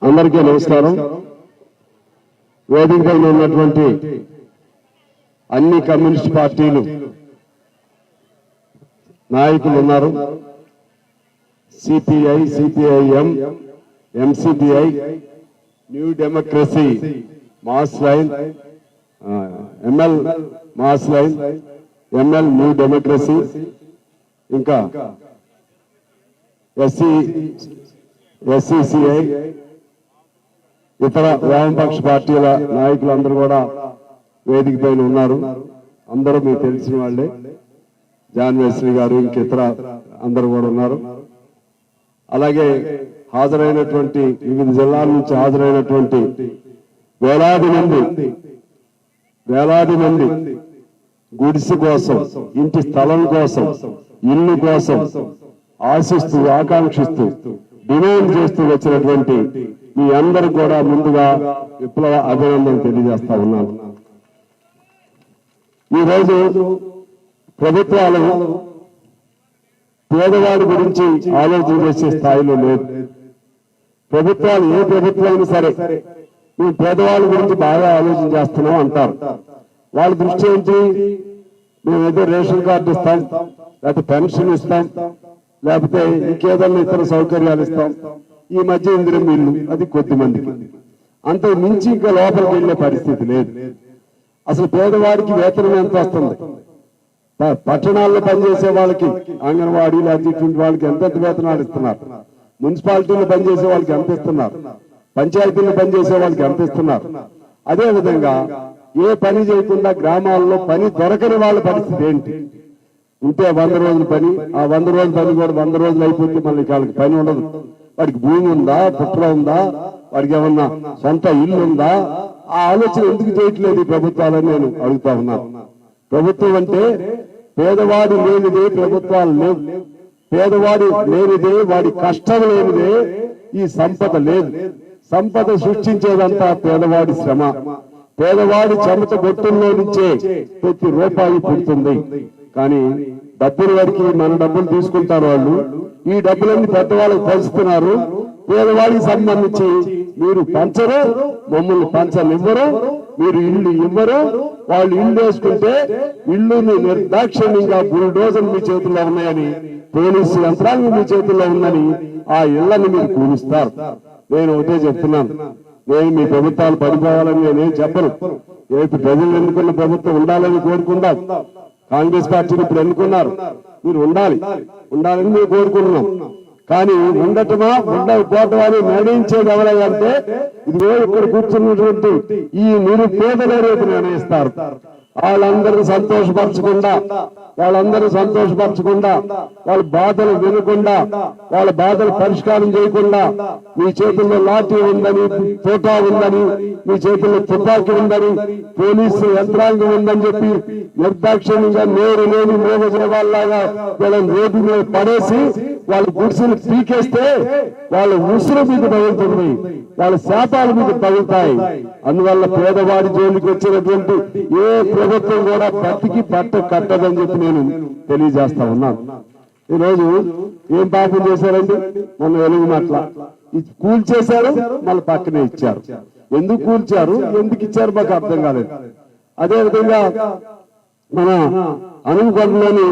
అందరికీ నమస్కారం. వేదికపై ఉన్నటువంటి అన్ని కమ్యూనిస్ట్ పార్టీలు నాయకులు ఉన్నారు. CPI, CPIM, MCPI, new democracy mass line, ML mass line, ML new democracy, ఇంకా ఎస్సిసిఐ, ఇతర వామపక్ష పార్టీల నాయకులందరూ కూడా వేదిక పైన ఉన్నారు. అందరూ మీకు తెలిసిన వాళ్ళే. జాన్ వెస్లీ గారు, ఇంకితర అందరూ కూడా ఉన్నారు. అలాగే హాజరైనటువంటి వివిధ జిల్లాల నుంచి హాజరైనటువంటి వేలాది మంది గుడిసె కోసం, ఇంటి స్థలం కోసం, ఇల్లు కోసం ఆశిస్తూ, ఆకాంక్షిస్తూ, డిమాండ్ చేస్తూ వచ్చినటువంటి మీ అందరూ కూడా ముందుగా విప్లవ అభినందన తెలియజేస్తా ఉన్నాను. ఈరోజు ప్రభుత్వాలు పేదవాడి గురించి ఆలోచన చేసే స్థాయిలో లేదు. ప్రభుత్వాలు, ఏ ప్రభుత్వాలు సరే, మేము పేదవాళ్ళ గురించి బాగా ఆలోచన చేస్తున్నాం అంటారు. వాళ్ళ దృష్టి ఏంటి? మేమేదో రేషన్ కార్డు ఇస్తాం, లేకపోతే పెన్షన్ ఇస్తాం, లేకపోతే ఇంకేదన్నా ఇతర సౌకర్యాలు ఇస్తాం. ఈ మధ్య ఇందిరం ఇల్లు, అది కొద్ది మందికి, అంత మించి ఇంకా లోపలికి వెళ్లే పరిస్థితి లేదు. అసలు పేదవాడికి వేతనం ఎంత వస్తుంది? పట్టణాల్లో పనిచేసే వాళ్ళకి, అంగన్వాడీ లేకపోతే ఇటువంటి వాళ్ళకి ఎంత వేతనాలు ఇస్తున్నారు? మున్సిపాలిటీలో పనిచేసే వాళ్ళకి ఎంత ఇస్తున్నారు? పంచాయతీల్లో పనిచేసే వాళ్ళకి ఎంత ఇస్తున్నారు? అదే విధంగా ఏ పని చేయకుండా గ్రామాల్లో పని దొరకని వాళ్ళ పరిస్థితి ఏంటి? ఉంటే 100 రోజుల పని, ఆ 100 రోజుల పని కూడా 100 రోజులు అయిపోతే మళ్ళీ వాళ్ళకి పని ఉండదు. వాడికి భూమి ఉందా, పుట్ర ఉందా, వాడికి ఏమన్నా సొంత ఇల్లు ఉందా? ఆ ఆలోచన ఎందుకు చేయట్లేదు ఈ ప్రభుత్వాలని నేను అడుగుతా ఉన్నాను. ప్రభుత్వం అంటే పేదవాడు లేనిదే ప్రభుత్వాలు లేవు. పేదవాడు లేనిదే, వాడి కష్టం లేనిదే ఈ సంపద లేదు. సంపద సృష్టించేదంతా పేదవాడి శ్రమ. పేదవాడి చెమట గొట్టుల్లో నుంచే ప్రతి రూపాయి పుడుతుంది. కానీ డబ్బుల వరకు మన డబ్బులు తీసుకుంటారు వాళ్ళు. ఈ డబ్బులన్నీ పెద్దవాళ్ళకి పంచుతున్నారు. పేదవాడికి సంబంధించి మీరు పంచరు, మమ్మల్ని పంచనివ్వరు, మీరు ఇల్లు ఇవ్వరు. వాళ్ళు ఇల్లు వేసుకుంటే ఇల్లుని నిర్దాక్షిణ్యంగా బుల్డోజర్ మీ చేతుల్లో ఉన్నాయని, పోలీసు యంత్రాంగం మీ చేతుల్లో ఉందని ఆ ఇళ్లను మీరు కూలుస్తారు. నేను ఒకటే చెప్తున్నాను, నేను మీ ప్రభుత్వాలు పడిపోవాలని నేనేం చెప్పను. రేపు ప్రజలు ఎన్నుకున్న ప్రభుత్వం ఉండాలని కోరుకుందాం. కాంగ్రెస్ పార్టీని ఇప్పుడు ఎన్నుకున్నారు, మీరు ఉండాలని మేము కోరుకుంటున్నాం. కానీ ఉండటమా, ఉండకపోవటమా అని నిర్ణయించేది ఎవరంటే ఇదిగో ఇక్కడ కూర్చున్నటువంటి ఈ నిరుపేదలే రేపు నిర్ణయిస్తారు. వాళ్ళందరినీ సంతోషపరచకుండా, వాళ్ళ బాధలు వినకుండా, వాళ్ళ బాధలు పరిష్కారం చేయకుండా, మీ చేతుల్లో లాఠీ ఉందని, తోటా ఉందని, మీ చేతుల్లో తుపాకీ ఉందని, పోలీసు యంత్రాంగం ఉందని చెప్పి నిర్దాక్షిణ్యంగా నేరు లేని మోగజేవాళ్ళలాగా వీళ్ళని రోడ్డు మీద పడేసి వాళ్ళ గుడిసెలు పీకేస్తే వాళ్ళ ఉసురు మీకు తగులుతుంది, వాళ్ళ శాపాల మీకు తగులుతాయి. అందువల్ల పేదవాడి జోలికి వచ్చినటువంటి ఏ ప్రభుత్వం కూడా బతికి పట్ట కట్టదని చెప్పి నేను తెలియజేస్తా ఉన్నాను. ఈరోజు ఏం పాపం చేశారండి? మొన్న వెలుగు మాటల కూల్చేశారు, మళ్ళీ పక్కనే ఇచ్చారు. ఎందుకు కూల్చారు, ఎందుకు ఇచ్చారు మాకు అర్థం కాలేదు. అదేవిధంగా మన అనుకొండలోని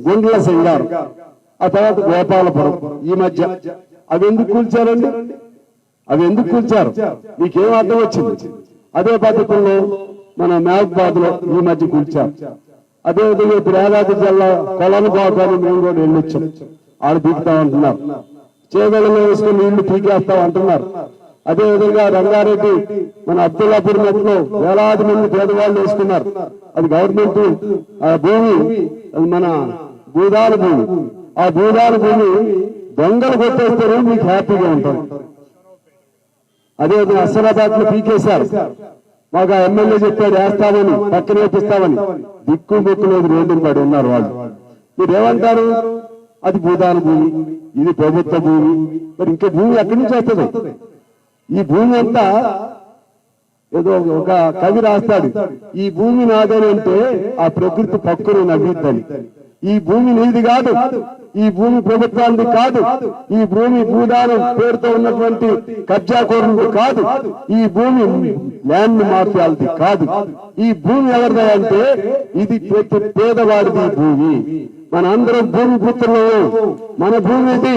గుండ్ల సింగారు, ఆ తర్వాత గోపాలపురం, ఈ మధ్య అవి ఎందుకు కూల్చారండి? మీకేం అర్థం వచ్చింది? అదే పద్ధతుల్లో మన మహబాద్ లో ఈ మధ్య కూల్చారు. అదేవిధంగా ఇప్పుడు యాదాద్రి జిల్లా కొలను బాగాని మేము కూడా వెళ్ళొచ్చాం. ఆడ పీకుతామంటున్నారు, చేగలలో వేసుకుని నీళ్లు పీకేస్తామంటున్నారు. అదేవిధంగా రంగారెడ్డి మన అబ్దుల్లాపూర్ మెట్లో వేలాది మంది పేదవాళ్ళు వేసుకున్నారు. అది గవర్నమెంట్ భూమి, అది మన భూదాల భూమి. ఆ భూదాల భూమి దొంగలు కొట్టేస్తారు, మీకు హ్యాపీగా ఉంటారు. అదేవిధంగా హస్నాబాద్ లో పీకేశారు. మాకు ఆ ఎమ్మెల్యే చెప్పాడు వేస్తామని, పక్కన వేపిస్తామని. దిక్కు మొక్కు లేదు, రోడ్డు పడి ఉన్నారు వాళ్ళు. మీరేమంటారు? అది భూదాన భూమి, ఇది ప్రభుత్వ భూమి. మరి ఇంకా భూమి ఎక్కడి నుంచి వస్తుంది? ఈ భూమి అంతా ఏదో ఒక కవి రాస్తాడు, ఈ భూమి నాదని అంటే ఆ ప్రకృతి పక్కన నవ్విద్దని. ఈ భూమి నీది కాదు, ఈ భూమి ప్రభుత్వానికి కాదు, ఈ భూమి భూదానం పేరుతో ఉన్నటువంటి కబ్జాకోరుది కాదు, ఈ భూమి ల్యాండ్ మాఫియాలది కాదు. ఈ భూమి ఎవరిది అంటే ఇది ప్రతి పేదవాడిది భూమి. మన అందరం భూమి పుత్రులు. మన భూమి ఇది.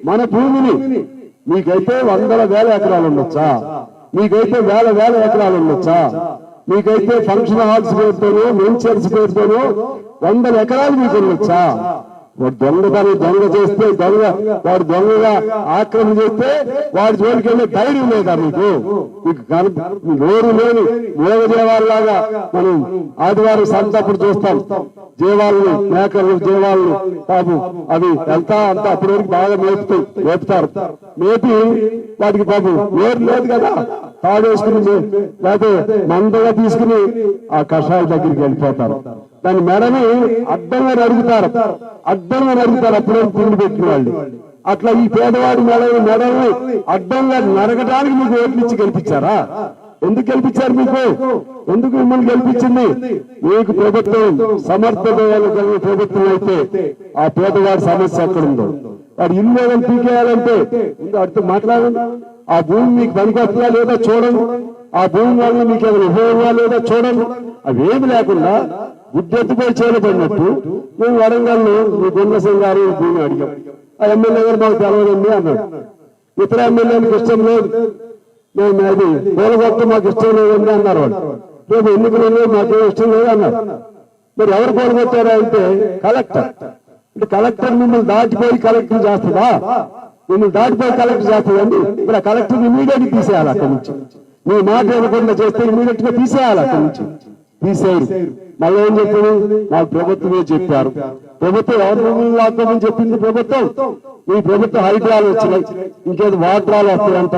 మన భూమిని మీకైతే వందల వేల ఎకరాలు ఉండొచ్చా, మీకైతే వేల వేల ఎకరాలు ఉండొచ్చా, మీకైతే ఫంక్షన్ హాల్స్ పేరుతోనో వెంచర్స్ పేరుతోనో వందల ఎకరాలు మీకు ఉండొచ్చా? వాడు దొంగ చేస్తే వాడు దొంగగా ఆక్రమణ చేస్తే వాడి జోలికి వెళ్ళే ధైర్యం లేదా మీకు? నోరు లేని మూగజీవాల్లాగా మనం ఆదివారం సంతప్పుడు చూస్తాం. జీవాలను, మేకలు జీవాలను పాపం అవి వెళ్తా అంతా అప్పటి వరకు బాగా మేపుతారు. మేపి వాటికి పాపం నోరు లేదు కదా, తాడేసుకుని లేకపోతే మందగా తీసుకుని ఆ కషాయ దగ్గరికి వెళ్ళిపోతారు. దాని మెడని అడ్డంగా నరుగుతారు. అప్పుడే తిండి పెట్టిన వాళ్ళు. అట్లా ఈ పేదవాడి మెడల్ని అడ్డంగా నరగడానికి మీకు ఓట్లు ఇచ్చి గెలిపించారా? ఎందుకు గెలిపించారు? ఎందుకు మిమ్మల్ని గెలిపించింది? మీకు ప్రభుత్వం సమర్థతలు కలిగిన ప్రభుత్వం అయితే ఆ పేదవాడి సమస్య ఎక్కడుందో, వాడు ఇల్లు ఏదైనా పీకేయాలంటే వాడితో మాట్లాడండి. ఆ భూమి మీకు పనికొస్తుందా లేదా చూడండి. ఆ భూమి వల్ల మీకు ఏమైనా ఉపయోగంగా లేదా చూడండి. అవేమి లేకుండా గుడ్డెత్తుపోయి చేయబడినట్టు మేము వరంగల్లో మీ గుండెసం గారు భూమి అడిగాం. ఆ ఎమ్మెల్యే గారు మాకు తెలవదండి అన్నాడు. ఇతర ఎమ్మెల్యేలకు ఇష్టం లేదు, మేము అది కూలగొట్ట మాకు ఇష్టం లేదండి అన్నారు. వాళ్ళు రేపు ఎన్నికలు మాకేం ఇష్టం లేదు అన్నారు. మరి ఎవరు కూలగొట్టారా అంటే కలెక్టర్. అంటే కలెక్టర్ మిమ్మల్ని దాటిపోయి కలెక్టర్ చేస్తుందా? మిమ్మల్ని దాటిపోయి కలెక్టర్ చేస్తుందండి. మరి ఆ కలెక్టర్ ఇమీడియట్ తీసేయాలి అక్కడి నుంచి. మీ మాట ఇవ్వకుండా చేస్తే ఇమీడియట్ గా తీసేయాలి అక్కడి నుంచి. తీసేయరు. మళ్ళీ ఏం చెప్పారు? మాకు ప్రభుత్వమే చెప్పారు. ప్రభుత్వం ఎవరు లాక్కోమని చెప్పింది ప్రభుత్వం. ఈ ప్రభుత్వం హైడ్రాలు వచ్చినాయి, ఇంకేది వాటరాలు వస్తాయంట,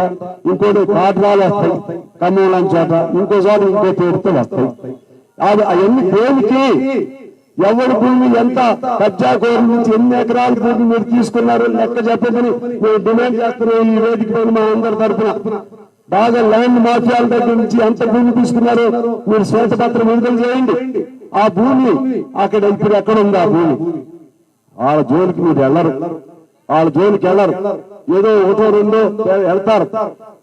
ఇంకోటి కాటరాలు వస్తాయి ఖమ్మంలో చోట, ఇంకో చోట ఇంకో పేరుతో వస్తాయి. అవన్నీ దేనికి? ఎవరి భూమి ఎంత కబ్జాకోరు నుంచి ఎన్ని ఎకరాల భూమి మీరు తీసుకున్నారో లెక్క చెప్పదని మేము డిమాండ్ చేస్తున్నాం. ఈ వేదిక పైన మా అందరి తరఫున బాగా ల్యాండ్ మాఫియాల దగ్గర నుంచి ఎంత భూమి తీసుకున్నారో మీరు శ్వేతపత్రం విడుదల చేయండి. ఆ భూమి అక్కడ ఇప్పుడు ఎక్కడ ఉంది? ఆ భూమి వాళ్ళ జోలికి మీరు వెళ్ళరు. ఏదో ఒకటో రెండో వెళ్తారు,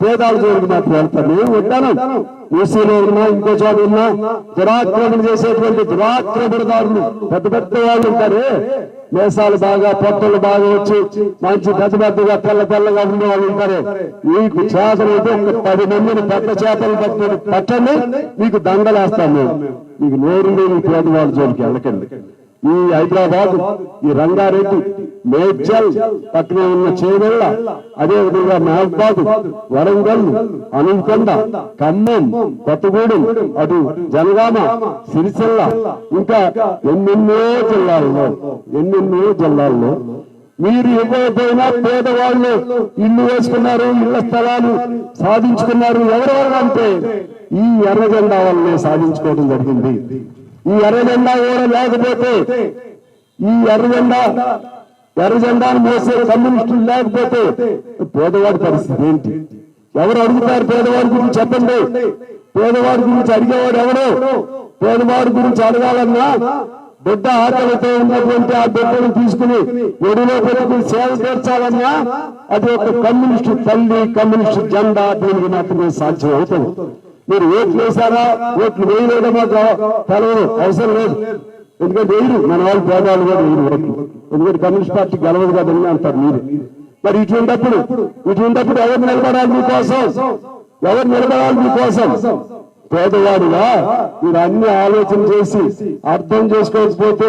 పేదాల జోలికి మాత్రం వెళ్తారు. మేము ఉంటాను ఏసీలో ఉన్నా, ఇంకో చోట ఉన్నా దురాక్రమణ చేసేటువంటి దురాక్రమణదారులు పెద్ద పెద్ద వాళ్ళు ఉంటారే, మేసాలు బాగా పొట్టలు బాగా వచ్చి మంచి పెద్దగా తెల్లగా ఉండే వాళ్ళు ఉంటారే. మీకు చేతలు అయితే ఒక 10 మందిని పెద్ద చేతలు పట్టండి, మీకు దండలేస్తాం మేము. మీకు నోరు లేని పేదవాళ్ళ జోలికి వెళ్ళకండి. ఈ హైదరాబాద్, ఈ రంగారెడ్డి, మేడ్చల్ పక్కనే ఉన్న చేవెళ్ళ, అదేవిధంగా మహబాద్, వరంగల్, అనుకొండ, ఖమ్మం, కొత్తగూడెం, అటు జనగామ, సిరిసిల్ల, ఇంకా ఎన్నెన్నో జిల్లాల్లో మీరు ఇవ్వకపోయినా పేదవాళ్ళు ఇల్లు వేసుకున్నారు, ఇళ్ల స్థలాలు సాధించుకున్నారు. ఎవరెవరు అంటే ఈ ఎర్ర జెండా వల్లనే సాధించుకోవడం జరిగింది. ఈ ఎర్ర జెండా కూడా లేకపోతే, ఈ ఎర్ర జెండాను మోసే కమ్యూనిస్టులు లేకపోతే పేదవాడి పరిస్థితి ఏంటి? ఎవరు అడుగుతారు పేదవాడి గురించి? చెప్పండి. పేదవాడి గురించి అడిగేవాడు ఎవరు? పేదవాడి గురించి అడగాలన్నా బిడ్డ ఆకలితో ఉన్నటువంటి ఆ బిడ్డను తీసుకుని ఒడిలో పెట్టుకుని సేవ తీర్చాలన్నా అది ఒక కమ్యూనిస్టు తల్లి, కమ్యూనిస్టు జెండా, దీనికి మాత్రమే సాధ్యం అవుతుంది. మీరు ఓట్లు వేశారా, ఓట్లు వేయలేదో మాకు తెలవదు, అవసరం లేదు. ఎందుకంటే వేయరు, మన వాళ్ళు పేదవాళ్ళు కూడా వేయరు ఓట్లు. ఎందుకంటే కమ్యూనిస్ట్ పార్టీ గెలవదు కదండి అంటారు మీరు. మరి ఇటువంటిప్పుడు ఎవరు నిలబడాలి మీకోసం? పేదవాడుగా మీరు అన్ని ఆలోచన చేసి అర్థం చేసుకోకపోతే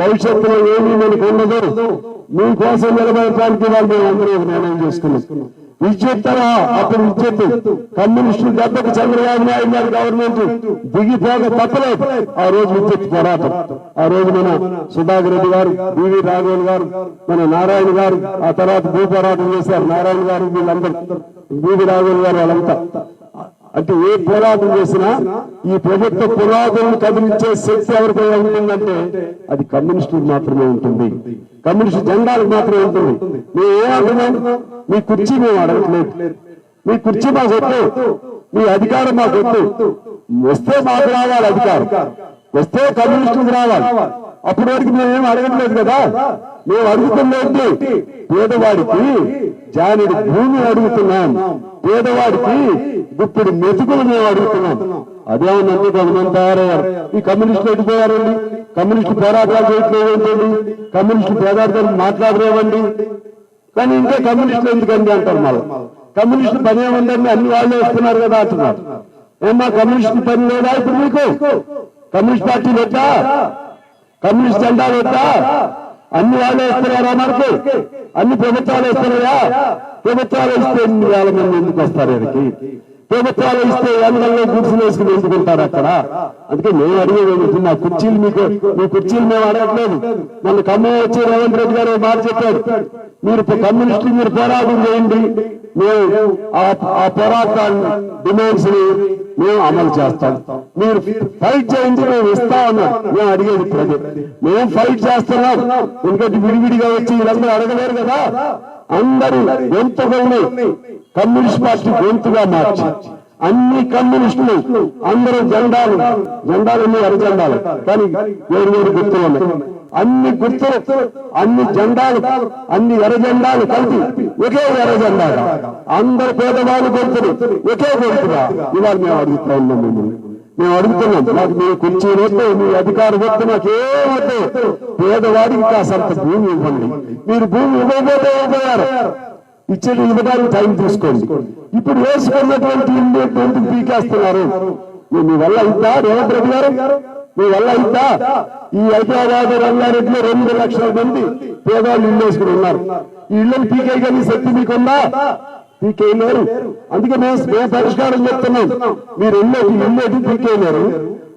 భవిష్యత్తులో ఏమీ మనకు ఉండదు. మీకోసం నిలబడటానికి వాళ్ళు మేము అందరూ నిర్ణయం చేసుకున్నాం. విద్యుత్తరా అప్పుడు విద్యుత్తు కమ్యూనిస్టులు దెబ్బకు చంద్రబాబు నాయుడు గారి గవర్నమెంట్ దిగిపోక తప్పలేదు. ఆ రోజు విద్యుత్ పోరాటం, ఆ రోజు మన సుధాకర్ రెడ్డి గారు, బివి రాఘవన్ గారు, మన నారాయణ గారు, ఆ తర్వాత భూ పోరాటం చేశారు నారాయణ గారు, వీళ్ళందరూ బివి రాఘవన్ గారు, వాళ్ళంతా. అంటే ఏ పోరాటం చేసినా ఈ ప్రభుత్వ పునాదులను కదిలించే శక్తి ఎవరిపై ఉంటుందంటే అది కమ్యూనిస్టులకు మాత్రమే ఉంటుంది, కమ్యూనిస్టు జెండాలకు మాత్రమే ఉంటుంది. మేము ఏమంటున్నాం? మీ కుర్చీ మేము అడగట్లేదు, మీ కుర్చీ మాకు వద్దు, మీ అధికారం మాకు వద్దు. వస్తే మాకు రావాలి అధికారం, వస్తే కమ్యూనిస్టులకు రావాలి. అప్పటి వరకు మేమేం అడగట్లేదు కదా. మేము అడుగుతున్నది పేదవాడికి జానుడి భూమి అడుగుతున్నాం, పేదవాడికి ఇప్పుడు మెతుకులు మేము అడుగుతున్నాం. అదేమన్నా కొంతమంది తయారయ్యారు. ఈ కమ్యూనిస్టులు ఎడిపోయారండి, కమ్యూనిస్టు పోరాటాలు చేయట్లేదండి, కమ్యూనిస్టు పోరాటాలు మాట్లాడలేవండి. కానీ ఇంకా కమ్యూనిస్టులు ఎందుకండి అంటారు. మళ్ళీ కమ్యూనిస్టు పని ఏముందండి, అన్ని వాళ్ళే వస్తున్నారు కదా అంటున్నారు. ఏమన్నా కమ్యూనిస్టు పని లేదా ఇప్పుడు మీకు? కమ్యూనిస్ట్ పార్టీ పెట్టా, కమ్యూనిస్ట్ జెండా పెట్టా, అన్ని వాళ్ళే ఇస్తున్నారా? మనకు అన్ని ప్రభుత్వాలు ఇస్తున్నాయా? ప్రభుత్వాలు ఇస్తే 8,000 మంది ఎందుకు వస్తారు? ఇక్కడికి ప్రభుత్వాలు ఇస్తే ఎన్నెల్లో గుర్సులు వేసుకుని ఎందుకుంటారు అక్కడ? అందుకే మేము అడిగేది, మా కుర్చీలు మీ కుర్చీలు మేము అడగట్లేదు. మన ఖమ్మం వచ్చి రేవంత్ రెడ్డి గారు మాట చెప్పారు, మీరు కమ్యూనిస్టులు మీరు పోరాటం చేయండి, మేము ఆ పోరాటాన్ని డిమాండ్స్ ని మేము అమలు చేస్తాం, మీరు ఫైట్ చేయండి, మేము ఇస్తా ఉన్నాం. మేము అడిగేది ప్రజలు, మేము ఫైట్ చేస్తున్నాం. ఎందుకంటే విడివిడిగా వచ్చి వీళ్ళందరూ అడగలేరు కదా. అందరూ గొంతుల్ని కమ్యూనిస్ట్ పార్టీ గొంతుగా మార్చి అన్ని కమ్యూనిస్టులు అందరూ జెండాలన్నీ ఎర్ర జెండాలు, కానీ వేరు గుర్తులు ఉన్నాయి. అన్ని గుర్తులు, అన్ని జెండాలు, అన్ని ఎర్ర జెండాలు కలిపి ఒకే ఎర్ర జెండా, అందరు పేదవాళ్ళు గొంతులు ఒకే గొంతుగా ఇవాళ మేము అడుగుతా ఉన్నాం. మేము అడుగుతున్నాం, మాకు మీరు కుర్చీ వద్దు, మీ అధికారం వద్దు, మాకేమొద్దు, పేదవాడికి కాసంత భూమి ఇవ్వండి. మీరు భూమి ఇవ్వబోతే ఇవ్వబోయారు, ఇవ్వడానికి టైం తీసుకోండి. ఇప్పుడు వేసుకున్నటువంటి ఇల్లు ఎందుకు పీకేస్తున్నారు? మీ వల్ల ఇంతా రేవంత్ రెడ్డి గారు, మీ వల్ల ఇంతా? ఈ హైదరాబాద్ రంగారెడ్డిలో 2 లక్షల మంది పేదవాళ్ళు ఇల్లు వేసుకుని ఉన్నారు. ఈ ఇళ్ళని పీకేయగలిగే శక్తి మీకుందా? పీకేయలేరు. అందుకే మేము పరిష్కారం చెప్తున్నాం. మీరు ఇల్లు పీకేయలేరు,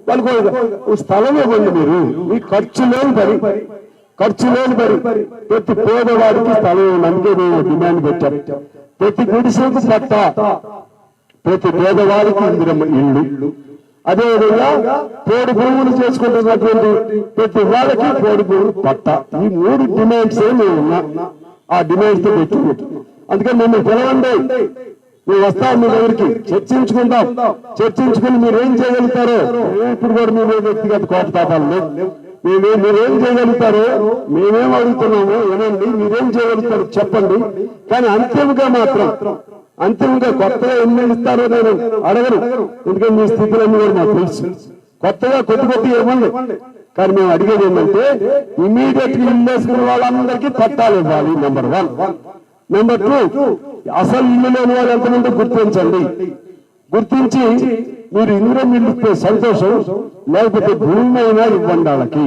వాళ్ళకు స్థలం ఇవ్వండి. మీరు మీ ఖర్చు లేని పని ప్రతి పేదవాడికి స్థలం అందుకే మేము డిమాండ్ పెట్టాం. ప్రతి గుడిసెకు పట్టా, ప్రతి పేదవాడికి ఇల్లు. అదేవిధంగా పోడు భూములు చేసుకుంటున్నటువంటి ప్రతి వాళ్ళకి పోడు భూములు పట్టా. ఈ 3 డిమాండ్స్ మేము ఉన్నాం. ఆ డిమాండ్స్ తో పెట్టి అందుకని మేము పిలవండి, మేము వస్తాం మీ దగ్గరికి, చర్చించుకుని మీరు ఏం చేయగలుగుతారో. ఇప్పుడు కూడా మీ వ్యక్తిగత కోపతాపాలు లేవు. మీరేం చేయగలుగుతారో మేమేం అడుగుతున్నామో వినండి, మీరేం చేయగలుగుతారో చెప్పండి. కానీ అంతిమంగా కొత్తగా ఎన్ని ఇస్తారో నేను అడగను, ఎందుకంటే మీ స్థితులన్నీ కూడా మాకు తెలుసు. కొత్తగా కొద్ది ఇవ్వండి. కానీ మేము అడిగేది ఏంటంటే ఇమీడియట్ గా ఇల్లు వేసుకున్న వాళ్ళందరికీ పట్టాలు ఇవ్వాలి. నెంబర్ 1. నెంబర్ 2, అసలు ఇల్లు లేని వాళ్ళు ఎంతమంది గుర్తించి మీరు ఇంద్రం ఇల్లు ఇస్తే సంతోషం, లేకపోతే భూమి అయినా ఇవ్వండి వాళ్ళకి.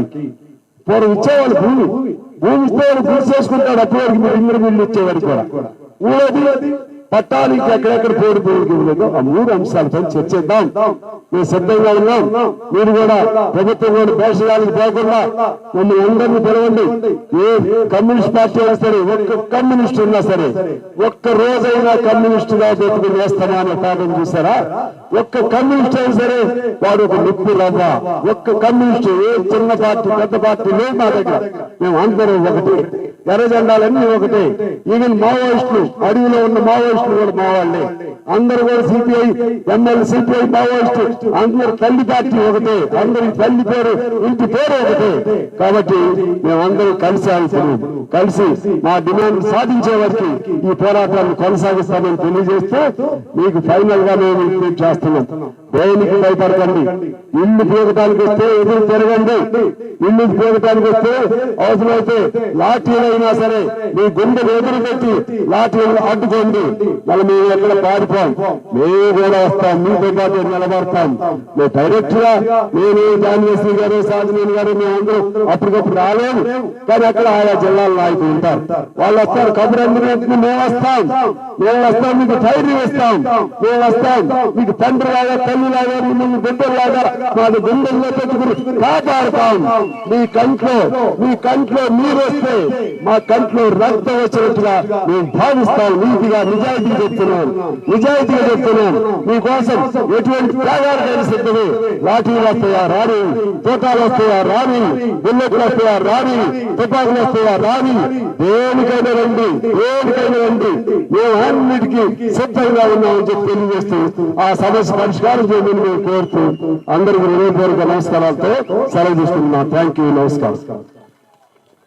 పూర్వం ఇచ్చేవాళ్ళు భూమి ఇస్తే వాళ్ళు గుర్తు చేసుకుంటాడు. అప్పటి వరకు మీరు ఇంద్రం ఇల్లు ఇచ్చేవారు కూడా. 3వది పట్టాలు ఎక్కడెక్కడ పోడు పోదు. ఆ 3 అంశాలతో చర్చిద్దాం. మేము సిద్ధంగా ఉన్నాం. మీరు కూడా ప్రభుత్వం కూడా దేశాలకు పోకుండా మమ్మల్ని అందరినీ పిలవండి. ఏ కమ్యూనిస్ట్ పార్టీ అయినా సరే, ఒక్క కమ్యూనిస్ట్ ఉన్నా సరే, ఒక్క రోజైనా కమ్యూనిస్టుగా పెట్టుకుని వేస్తామా అనే పాఠం చూసారా? ఒక్క కమ్యూనిస్ట్ అయినా సరే వాడు ఒక నిప్పు రవ్వ. ఒక్క కమ్యూనిస్ట్, ఏ చిన్న పార్టీ పెద్ద పార్టీ లేదు మా దగ్గర. మేము అందరూ ఒకటి, ఎర్ర జెండాలన్నీ ఒకటే. ఈవెన్ మావోయిస్టులు, అడవిలో ఉన్న మావోయిస్టులు కూడా మా వాళ్ళే. అందరూ కూడా సిపిఐ మావోయిస్టు, అందరు తల్లి పార్టీ ఒకటే, అందరి తల్లి పేరు ఇంటి పేరు ఒకటే. కాబట్టి మేమందరూ కలిసి మా డిమాండ్ సాధించే వరకు ఈ పోరాటాన్ని కొనసాగిస్తామని తెలియజేస్తూ మీకు ఫైనల్ గా మేము రిపీట్ చేస్తున్నాం. దేనికి భయపడకండి. ఇల్లు పీకటానికి వస్తే ఎదురు తిరగండి. ఇల్లు పీకటానికి వస్తే అవసరమైతే లాఠీలైనా సరే మీ గుండెలు ఎదురు పెట్టి లాఠీలు అడ్డుకోండి. మళ్ళీ మేము ఎక్కడ పారిపోం. మేము కూడా వస్తాం, మీతో పాటు నిలబడతాం. మేము డైరెక్ట్ గా నేను జాన్వేశ్వరి గారు, సాధనేని గారు మేమందరూ అప్పటికప్పుడు రాలేము. కానీ అక్కడ ఆయా జిల్లాల నాయకులు ఉంటారు, వాళ్ళు వస్తారు. కబురు అందరూ మేము వస్తాం, మీకు ధైర్యం ఇస్తాం, మేము వస్తాం. మీకు తండ్రి లాగా, తల్లి లాగా, మిమ్మల్ని బిడ్డలాగా మాకు గుండెల్లో పెట్టుకుని కాపాడుతాం. మీ కంట్లో మీరు వస్తే మా కంట్లో రక్తం వచ్చినట్టుగా మేము భావిస్తాం. నీతిగా నిజాయితీ నిజాయితీగా చెప్తున్నాను మీకోసం ఎటువంటి త్యాగాలకైనా సిద్ధమే. లాఠీలు వస్తాయా రాని, తోటాలు వస్తాయా రాని, బుల్లెట్లు వస్తాయా రాని, తుపాకులు వస్తాయా రాని, దేనికైనా రండి. మేము అన్నిటికీ సిద్ధంగా ఉన్నామని చెప్పి తెలియజేస్తూ ఆ సమస్య పరిష్కారం చేయమని మేము కోరుతూ అందరికీ హృదయపూర్వక నమస్కారాలతో సెలవు తీసుకుంటున్నాం. Thank you. నమస్కారం.